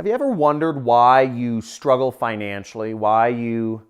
Have you ever wondered why you struggle financially? Why you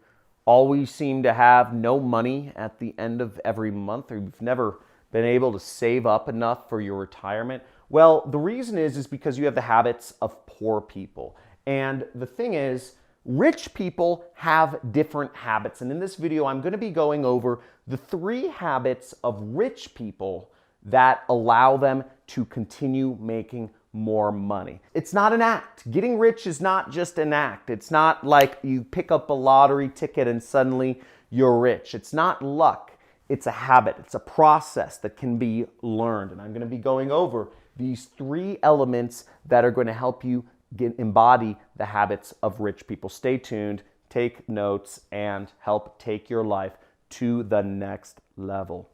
always seem to have no money at the end of every month, or you've never been able to save up enough for your retirement? Well, the reason is because you have the habits of poor people. And the thing is, rich people have different habits. And in this video, I'm going to be going over the 3 habits of rich people that allow them to continue making more money. It's not an act. Getting rich is not just an act. It's not like you pick up a lottery ticket and suddenly you're rich. It's not luck. It's a habit. It's a process that can be learned. And I'm going to be going over these 3 elements that are going to help you embody the habits of rich people. Stay tuned, take notes, and help take your life to the next level.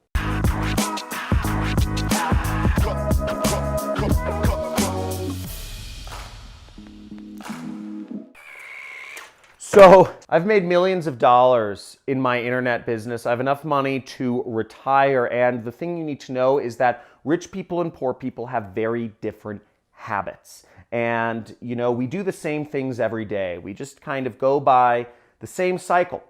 So I've made millions of dollars in my internet business. I have enough money to retire. And the thing you need to know is that rich people and poor people have very different habits. And, we do the same things every day. We just kind of go by the same cycle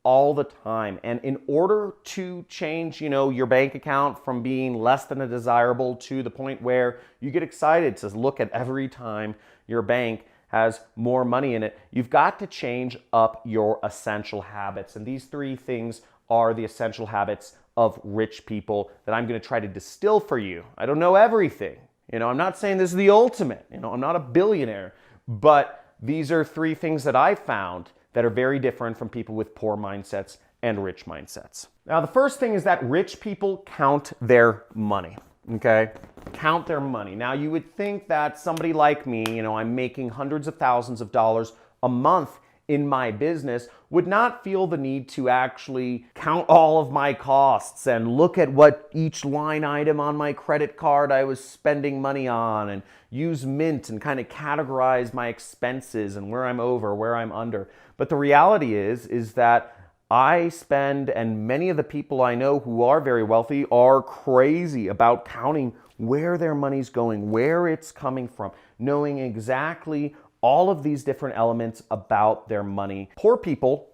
all the time. And in order to change, your bank account from being less than a desirable to the point where you get excited to look at every time your bank has more money in it, you've got to change up your essential habits. And these 3 things are the essential habits of rich people that I'm going to try to distill for you. I don't know everything. I'm not saying this is the ultimate. I'm not a billionaire. But these are 3 things that I found that are very different from people with poor mindsets and rich mindsets. Now, the first thing is that rich people count their money. Okay? Count their money. Now, you would think that somebody like me, I'm making hundreds of thousands of dollars a month in my business, would not feel the need to actually count all of my costs and look at what each line item on my credit card I was spending money on, and use Mint and kind of categorize my expenses and where I'm over, where I'm under. But the reality is that I spend, and many of the people I know who are very wealthy are crazy about counting where their money's going, where it's coming from, knowing exactly all of these different elements about their money. Poor people,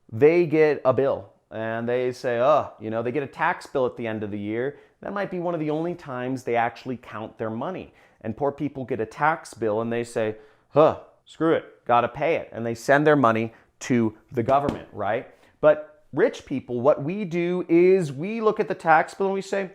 they get a bill and they say, they get a tax bill at the end of the year. That might be one of the only times they actually count their money. And poor people get a tax bill and they say, screw it, gotta pay it. And they send their money to the government, right? But rich people, what we do is we look at the tax bill and we say,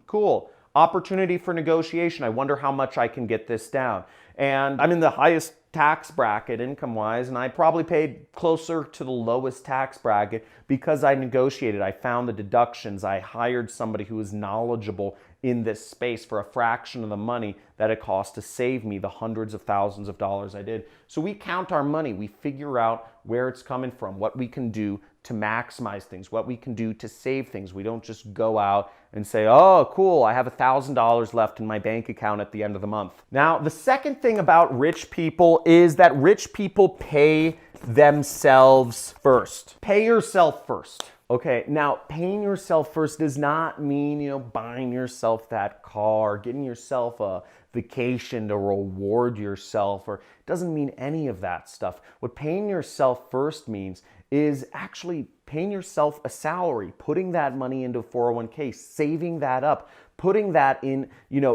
cool, opportunity for negotiation. I wonder how much I can get this down. And I'm in the highest tax bracket income-wise, and I probably paid closer to the lowest tax bracket because I negotiated. I found the deductions. I hired somebody who was knowledgeable in this space for a fraction of the money that it cost to save me the hundreds of thousands of dollars I did. So we count our money. We figure out where it's coming from, what we can do to maximize things, what we can do to save things. We don't just go out and say, oh, cool, I have $1,000 left in my bank account at the end of the month. Now, the second thing about rich people is that rich people pay themselves first. Pay yourself first. Okay, now paying yourself first does not mean, buying yourself that car, getting yourself a vacation to reward yourself, or it doesn't mean any of that stuff. What paying yourself first means is actually paying yourself a salary, putting that money into a 401k, saving that up, putting that in,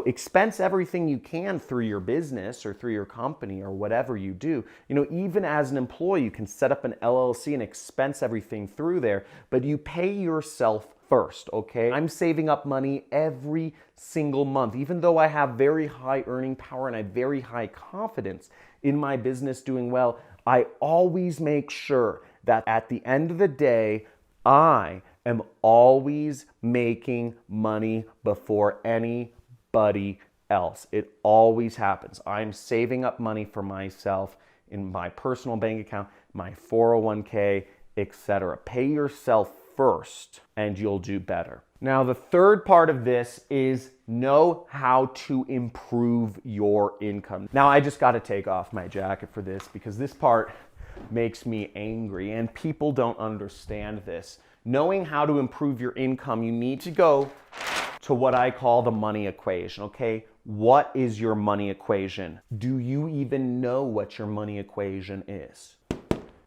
expense everything you can through your business or through your company or whatever you do. Even as an employee, you can set up an LLC and expense everything through there, but you pay yourself first, okay? I'm saving up money every single month, even though I have very high earning power and I have very high confidence in my business doing well. I always make sure that at the end of the day, I am always making money before anybody else. It always happens. I'm saving up money for myself in my personal bank account, my 401k, etc. Pay yourself first and you'll do better. Now, the third part of this is know how to improve your income. Now, I just got to take off my jacket for this because this part makes me angry and people don't understand this. Knowing how to improve your income, you need to go to what I call the money equation, okay? What is your money equation? Do you even know what your money equation is?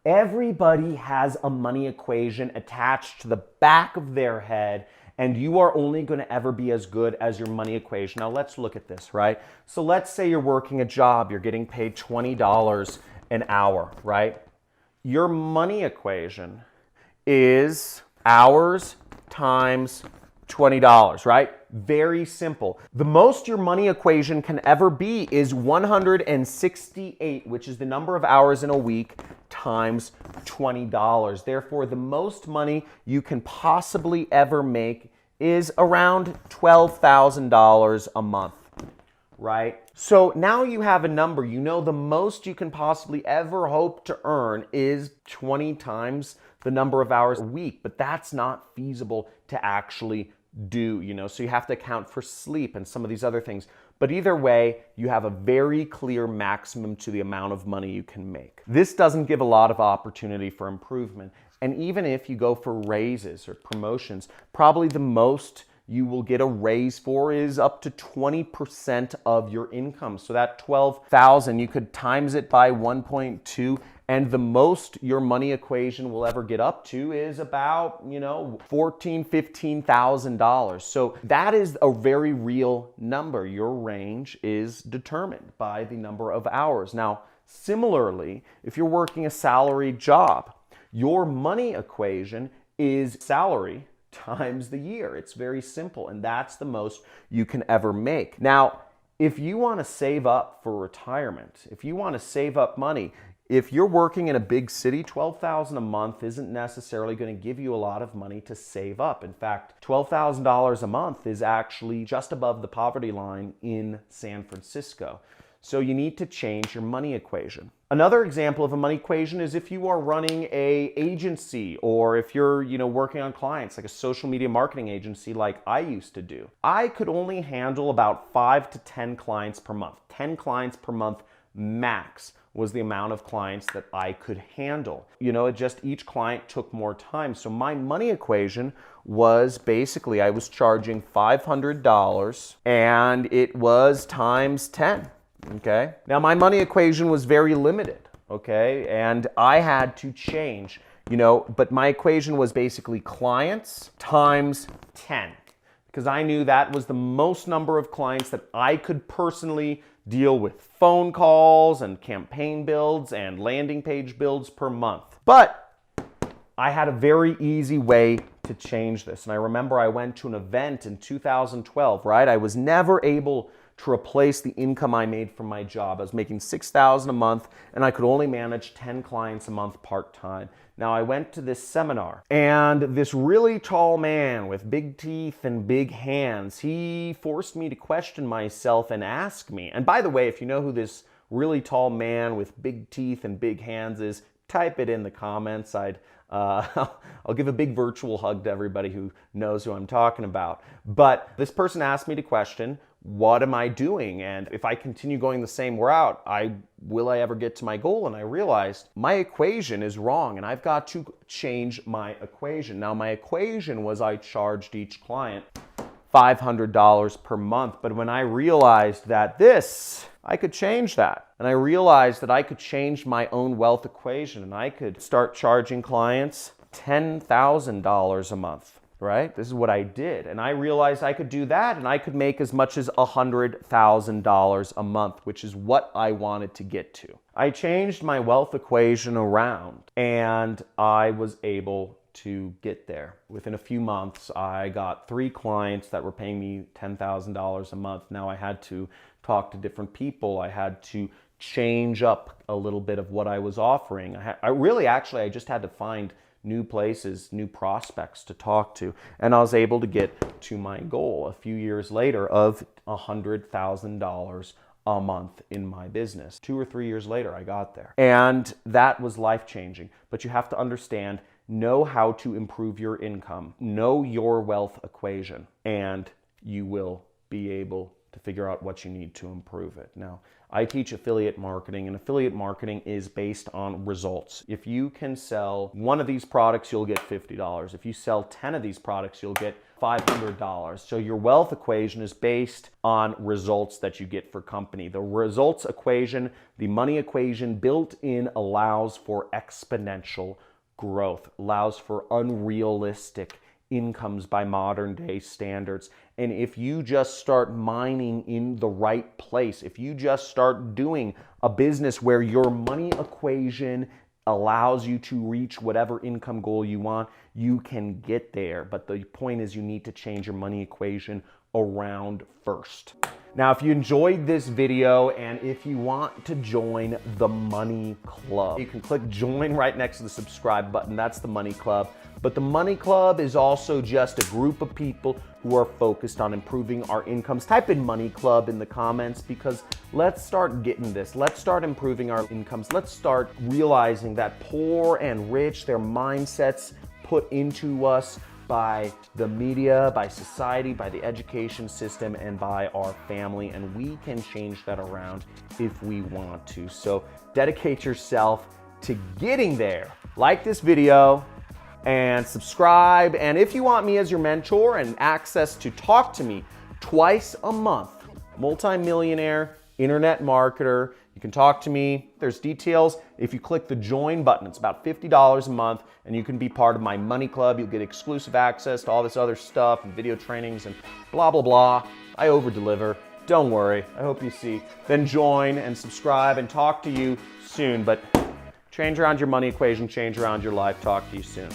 Everybody has a money equation attached to the back of their head, and you are only going to ever be as good as your money equation. Now let's look at this, right? So let's say you're working a job, you're getting paid $20 an hour, right? Your money equation is hours times $20, right? Very simple. The most your money equation can ever be is 168, which is the number of hours in a week, times $20. Therefore, the most money you can possibly ever make is around $12,000 a month, right? So now you have a number. You know the most you can possibly ever hope to earn is 20 times the number of hours a week, but that's not feasible to actually do, so you have to account for sleep and some of these other things. But either way, you have a very clear maximum to the amount of money you can make. This doesn't give a lot of opportunity for improvement. And even if you go for raises or promotions, probably the most you will get a raise for is up to 20% of your income. So that 12,000, you could times it by 1.2, and the most your money equation will ever get up to is about, $14,000, $15,000. So that is a very real number. Your range is determined by the number of hours. Now, similarly, if you're working a salaried job, your money equation is salary times the year. It's very simple, and that's the most you can ever make. Now, if you want to save up for retirement, if you want to save up money, if you're working in a big city, $12,000 a month isn't necessarily going to give you a lot of money to save up. In fact, $12,000 a month is actually just above the poverty line in San Francisco. So you need to change your money equation. Another example of a money equation is if you are running a agency, or if you're, working on clients like a social media marketing agency like I used to do. I could only handle about 5 to 10 clients per month. 10 clients per month max was the amount of clients that I could handle. Each client took more time. So my money equation was basically, I was charging $500 and it was times 10. Okay. Now my money equation was very limited. Okay. And I had to change, but my equation was basically clients times 10, because I knew that was the most number of clients that I could personally deal with phone calls and campaign builds and landing page builds per month. But I had a very easy way to change this. And I remember I went to an event in 2012, right? I was never able to replace the income I made from my job. I was making $6,000 a month, and I could only manage 10 clients a month part-time. Now, I went to this seminar, and this really tall man with big teeth and big hands, he forced me to question myself and ask me. And by the way, if you know who this really tall man with big teeth and big hands is, type it in the comments. I'll give a big virtual hug to everybody who knows who I'm talking about. But this person asked me to question, what am I doing? And if I continue going the same route, will I ever get to my goal? And I realized my equation is wrong, and I've got to change my equation. Now, my equation was I charged each client $500 per month. But when I realized that I could change that. And I realized that I could change my own wealth equation, and I could start charging clients $10,000 a month, right? This is what I did. And I realized I could do that, and I could make as much as $100,000 a month, which is what I wanted to get to. I changed my wealth equation around, and I was able to get there. Within a few months, I got 3 clients that were paying me $10,000 a month. Now I had to talk to different people. I had to change up a little bit of what I was offering. I just had to find new places, new prospects to talk to. And I was able to get to my goal a few years later of $100,000 a month in my business. 2 or 3 years later, I got there. And that was life-changing. But you have to understand, know how to improve your income, know your wealth equation, and you will be able to figure out what you need to improve it. Now, I teach affiliate marketing, and affiliate marketing is based on results. If you can sell one of these products, you'll get $50. If you sell 10 of these products, you'll get $500. So your wealth equation is based on results that you get for company. The results equation, the money equation built in allows for exponential growth, allows for unrealistic incomes by modern day standards. And if you just start mining in the right place, if you just start doing a business where your money equation allows you to reach whatever income goal you want, you can get there. But the point is you need to change your money equation around first. Now, if you enjoyed this video and if you want to join the Money Club, you can click join right next to the subscribe button. That's the Money Club. But the Money Club is also just a group of people who are focused on improving our incomes. Type in Money Club in the comments because let's start getting this. Let's start improving our incomes. Let's start realizing that poor and rich, their mindsets put into us by the media, by society, by the education system, and by our family. And we can change that around if we want to. So dedicate yourself to getting there. Like this video and subscribe. And if you want me as your mentor and access to talk to me twice a month, multi-millionaire, internet marketer, you can talk to me. There's details. If you click the join button, it's about $50 a month, and you can be part of my Money Club. You'll get exclusive access to all this other stuff and video trainings and blah, blah, blah. I over-deliver. Don't worry. I hope you see. Then join and subscribe and talk to you soon. But change around your money equation, change around your life. Talk to you soon.